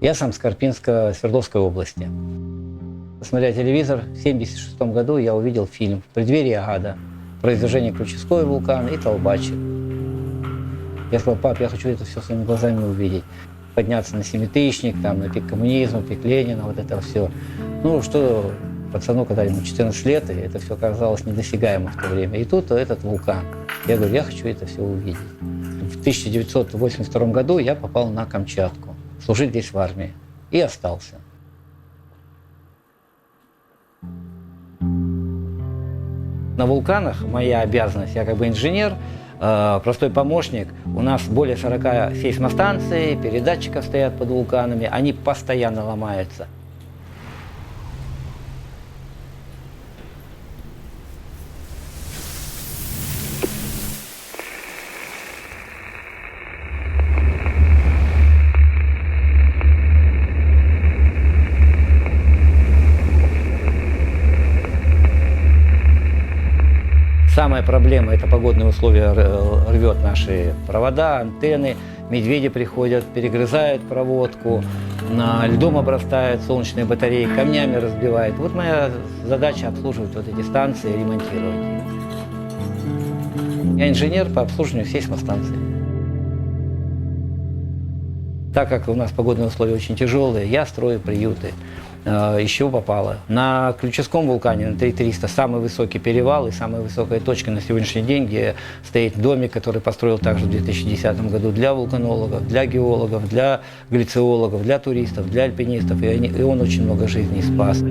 Я сам с Карпинска, Свердловской области. Смотря телевизор, в 1976 году я увидел фильм «В преддверии ада» про извержение Ключевской вулкана и Толбачи. Я сказал: пап, я хочу это все своими глазами увидеть. Подняться на семитысячник, там, на пик коммунизма, пик Ленина, вот это все. Ну, что пацану, когда ему 14 лет, и это все казалось недосягаемо в то время. И тут этот вулкан. Я говорю, я хочу это все увидеть. В 1982 году я попал на Камчатку, служить здесь в армии, и остался. На вулканах моя обязанность, я как бы инженер, простой помощник. У нас более 40 сейсмостанций, передатчиков стоят под вулканами, они постоянно ломаются. Самая проблема – это погодные условия, рвет наши провода, антенны. Медведи приходят, перегрызают проводку, льдом обрастают солнечные батареи, камнями разбивают. Вот моя задача – обслуживать вот эти станции, ремонтировать их. Я инженер по обслуживанию сейсмостанций. Так как у нас погодные условия очень тяжелые, я строю приюты. Из чего попало? На Ключевском вулкане, на 3300, самый высокий перевал и самая высокая точка на сегодняшний день, где стоит домик, который построил также в 2010 году для вулканологов, для геологов, для глициологов, для туристов, для альпинистов. И он очень много жизней спас.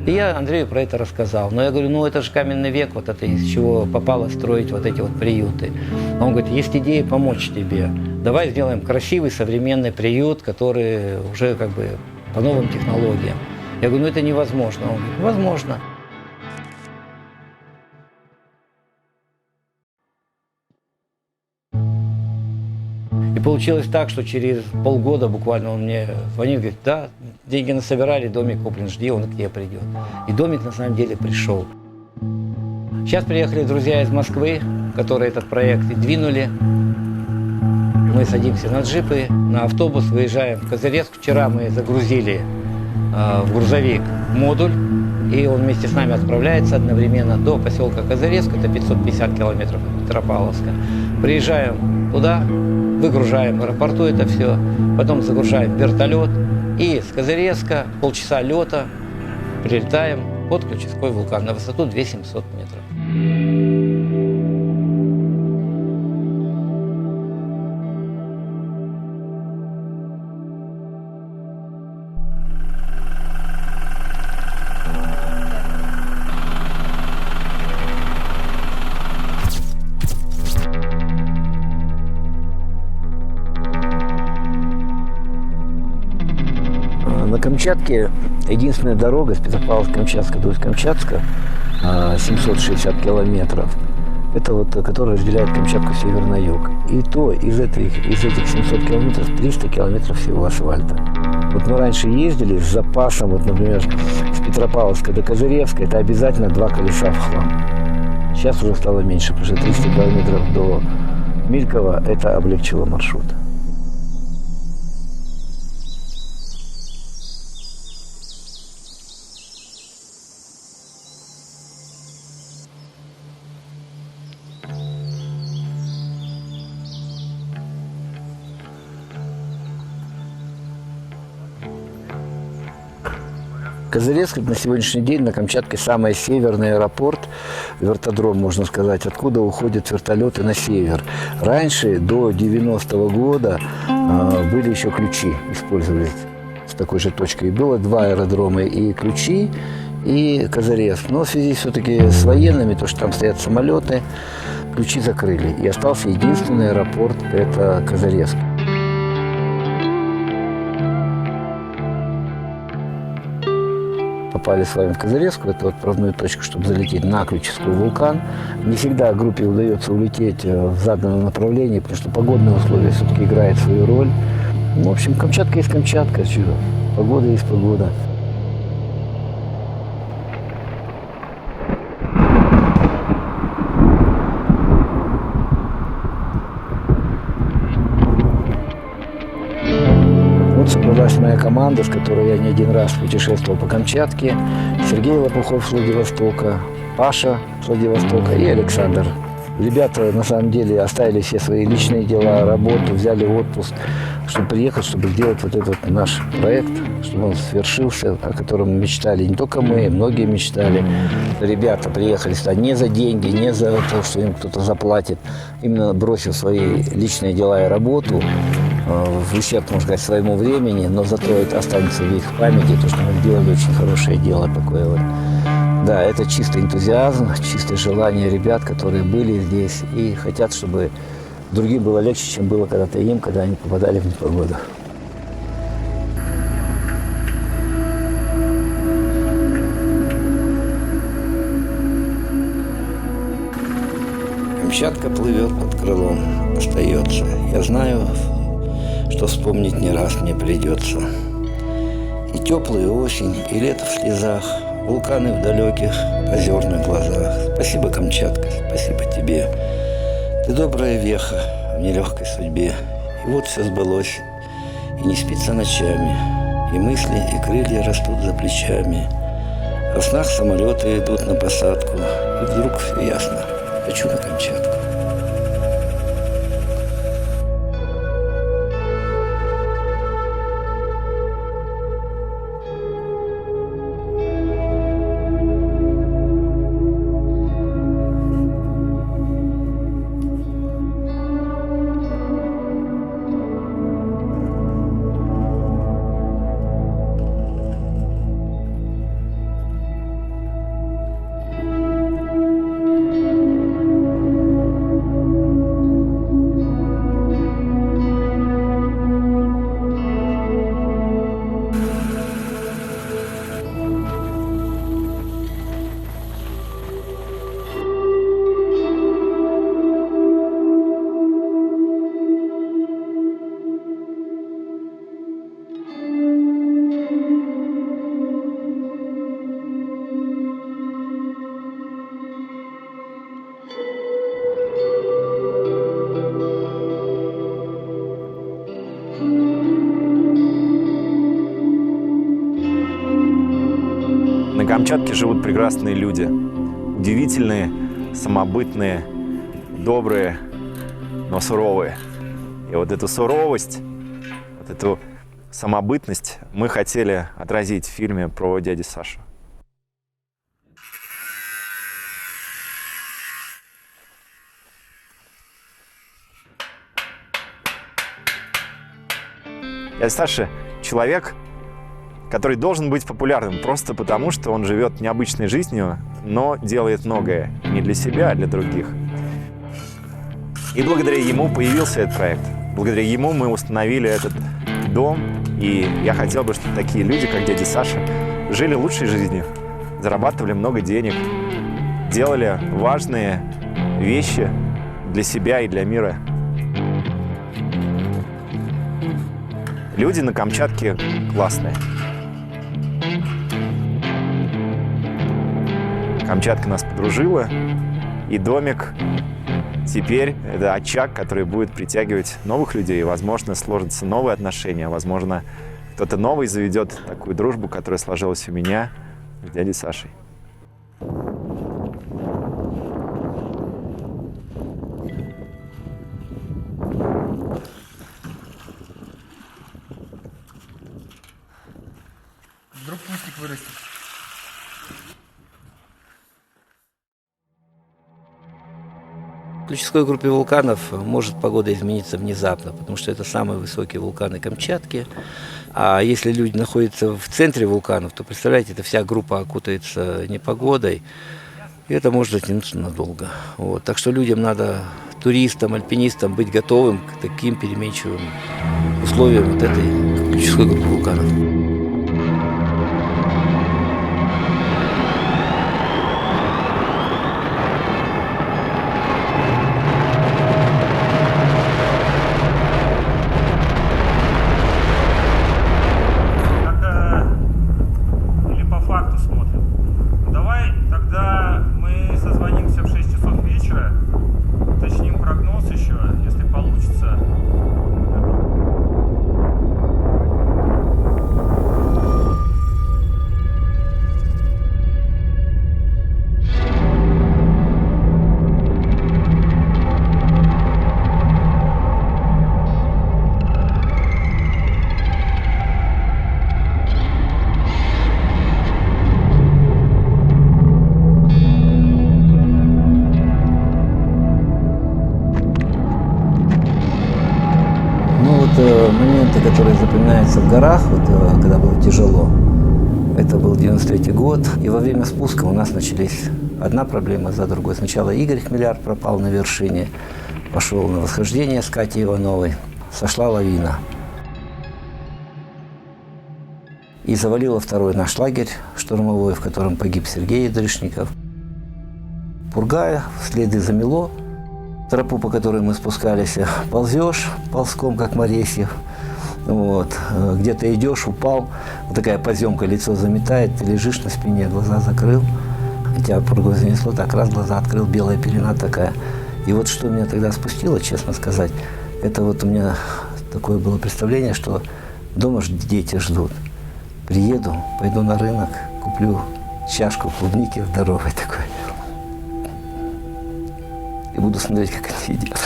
И я Андрею про это рассказал. Но я говорю, ну это же каменный век, вот это из чего попало строить вот эти вот приюты. Он говорит, есть идея помочь тебе. Давай сделаем красивый современный приют, который уже как бы по новым технологиям. Я говорю, ну это невозможно. Он говорит, возможно. И получилось так, что через полгода буквально он мне звонит, говорит, да, деньги насобирали, домик куплен, жди, он к тебе придет. И домик на самом деле пришел. Сейчас приехали друзья из Москвы, которые этот проект и двинули. Мы садимся на джипы, на автобус, выезжаем в Козырецк. Вчера мы загрузили в грузовик модуль, и он вместе с нами отправляется одновременно до поселка Козырецк, это 550 километров от Петропавловска. Приезжаем туда, выгружаем в аэропорту это все, потом загружаем в вертолет, и с Козырецка полчаса лета прилетаем под Ключевской вулкан на высоту 2700 метров. На Камчатке единственная дорога с Петропавловска-Камчатска до Камчатска 760 километров. Это вот, которая разделяет Камчатку север на юг. И то из этих 700 километров 300 километров всего асфальта. Вот мы раньше ездили с запасом, вот, например, с Петропавловска до Козыревска, это обязательно 2 колеса в хлам. Сейчас уже стало меньше, потому что 300 километров до Милькова это облегчило маршрут. Козырецк на сегодняшний день на Камчатке самый северный аэропорт, вертодром, можно сказать, откуда уходят вертолеты на север. Раньше, до 90-го года, были еще Ключи, использовались с такой же точкой. Было 2 аэродрома, и Ключи, и Козырецк. Но в связи все-таки с военными, то, что там стоят самолеты, Ключи закрыли. И остался единственный аэропорт, это Козырецк. Попали с вами в Козырецк, это отправную точку, чтобы залететь на Ключевской вулкан. Не всегда группе удается улететь в заданном направлении, потому что погодные условия все-таки играют свою роль. Ну, в общем, Камчатка есть Камчатка, погода есть погода. собралась моя команда, с которой я не один раз путешествовал по Камчатке. Сергей Лопухов с Владивостока, Паша с Владивостока и Александр. Ребята, на самом деле, оставили все свои личные дела, работу, взяли отпуск, чтобы приехать, чтобы сделать вот этот наш проект, чтобы он свершился, о котором мечтали не только мы, многие мечтали. Ребята приехали сюда не за деньги, не за то, что им кто-то заплатит, именно бросив свои личные дела и работу, в ущерб, можно сказать, своему времени, но зато это останется в их памяти, то, что мы сделали очень хорошее дело такое вот. Да, это чистый энтузиазм, чистое желание ребят, которые были здесь и хотят, чтобы другим было легче, чем было когда-то им, когда они попадали в непогоду. Камчатка плывет под крылом, остается. Я знаю, что вспомнить не раз мне придется. И теплая осень, и лето в слезах, вулканы в далеких озерных глазах. Спасибо, Камчатка, спасибо тебе. Ты добрая веха в нелегкой судьбе. И вот все сбылось, и не спится ночами, и мысли, и крылья растут за плечами. А в снах самолеты идут на посадку, и вдруг все ясно, хочу на Камчатку. На Камчатке живут прекрасные люди. Удивительные, самобытные, добрые, но суровые. И вот эту суровость, вот эту самобытность мы хотели отразить в фильме про дядю Сашу. Дядя Саша — человек, который должен быть популярным просто потому, что он живет необычной жизнью, но делает многое не для себя, а для других. И благодаря ему появился этот проект. Благодаря ему мы установили этот дом. И я хотел бы, чтобы такие люди, как дядя Саша, жили лучшей жизнью, зарабатывали много денег, делали важные вещи для себя и для мира. Люди на Камчатке классные. Камчатка нас подружила, и домик теперь это очаг, который будет притягивать новых людей. Возможно, сложатся новые отношения, возможно, кто-то новый заведет такую дружбу, которая сложилась у меня с дядей Сашей. Вдруг кустик вырастет. В ключевой группе вулканов может погода измениться внезапно, потому что это самые высокие вулканы Камчатки. А если люди находятся в центре вулканов, то, представляете, эта вся группа окутается непогодой, и это может затянуться надолго. Вот. Так что людям надо, туристам, альпинистам, быть готовым к таким переменчивым условиям вот этой ключевой группы вулканов. моменты, которые запоминаются в горах, вот, когда было тяжело. Это был 93-й год, и во время спуска у нас начались одна проблема за другой. Сначала Игорь Хмеляр пропал на вершине, пошел на восхождение с Катей Ивановой, сошла лавина. И завалила второй наш лагерь штурмовой, в котором погиб Сергей Ядрышников. Пурга, следы замело, тропу, по которой мы спускались, ползешь ползком, как Моресьев. Вот. Где-то идешь, упал, вот такая поземка, лицо заметает, ты лежишь на спине, глаза закрыл. Тебя пургой занесло, так раз глаза открыл, белая пелена такая. И вот что меня тогда спустило, честно сказать, это вот у меня такое было представление, что дома дети ждут. Приеду, пойду на рынок, куплю чашку клубники здоровой такой. И буду смотреть, как они едят.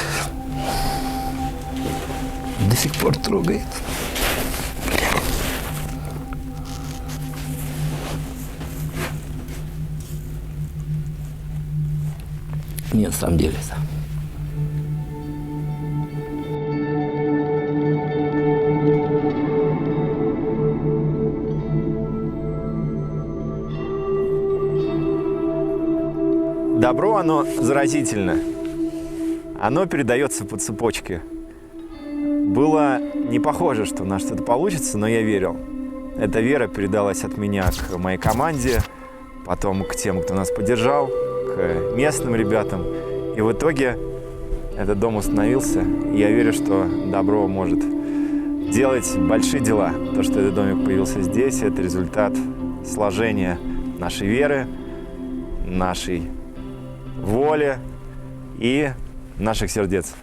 До сих пор трогает. Нет, на самом деле это. Добро, оно заразительно. Оно передается по цепочке. Было не похоже, что у нас что-то получится, но я верил. Эта вера передалась от меня к моей команде, потом к тем, кто нас поддержал, к местным ребятам. И в итоге этот дом установился. И я верю, что добро может делать большие дела. То, что этот домик появился здесь, это результат сложения нашей веры, нашей воли и наших сердец.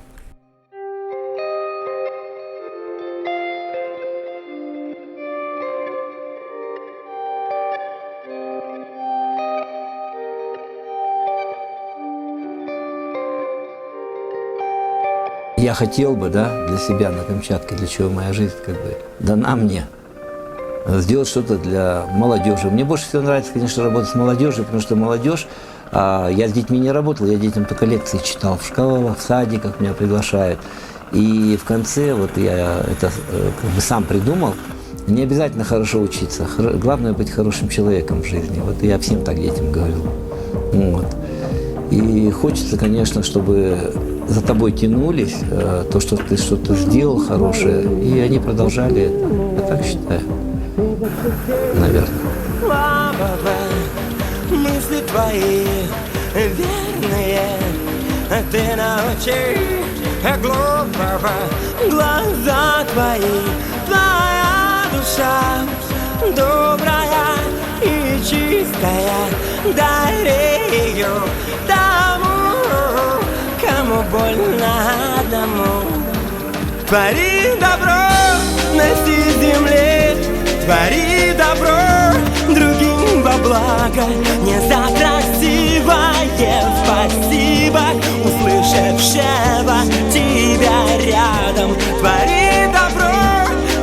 Я хотел бы, да, для себя на Камчатке, для чего моя жизнь как бы дана мне, сделать что-то для молодежи. Мне больше всего нравится, конечно, работать с молодежью, потому что молодежь, я с детьми не работал, я детям только лекции читал в школах, в садиках меня приглашают. И в конце, вот я это как бы сам придумал, не обязательно хорошо учиться, главное быть хорошим человеком в жизни. Вот я всем так детям говорил. Вот. И хочется, конечно, чтобы за тобой тянулись, то, что ты что-то сделал хорошее, и они продолжали это. Я так считаю. Наверное. Мысли твои верные, ты научи глупого. Глаза твои, твоя душа добрая и чистая. Дари ее тому, кому больно одному. Твори добро на всей земле, твори добро другим во благо. Не за красивое спасибо, услышавшего тебя рядом. Твори добро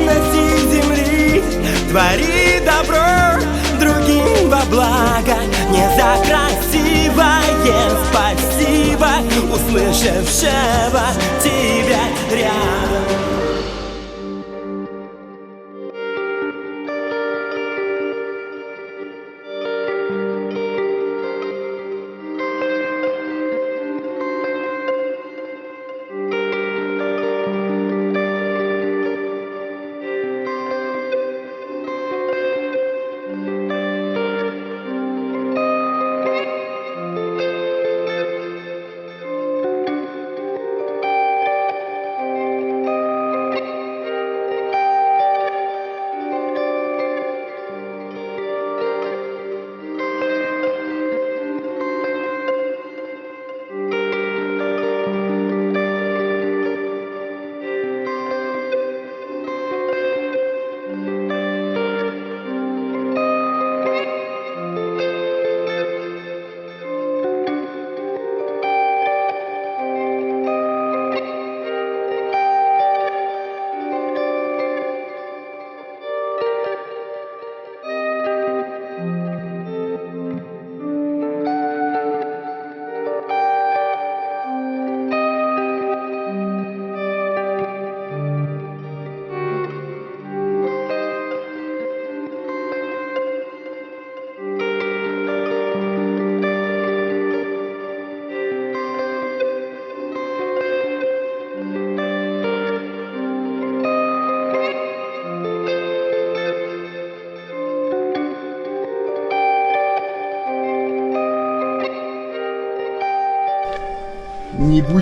на всей земле, твори добро другим во благо. Не за красивое спасибо, услышавшего тебя рядом.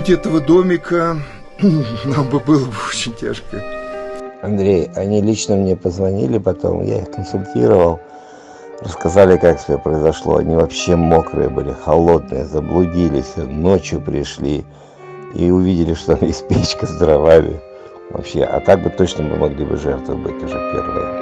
путь этого домика нам бы было бы очень тяжко. Андрей, они лично мне позвонили потом, я их консультировал, рассказали, как все произошло. Они вообще мокрые были, холодные, заблудились, ночью пришли и увидели, что там есть печка с дровами. Вообще, а так бы точно мы могли бы жертвы быть уже первые.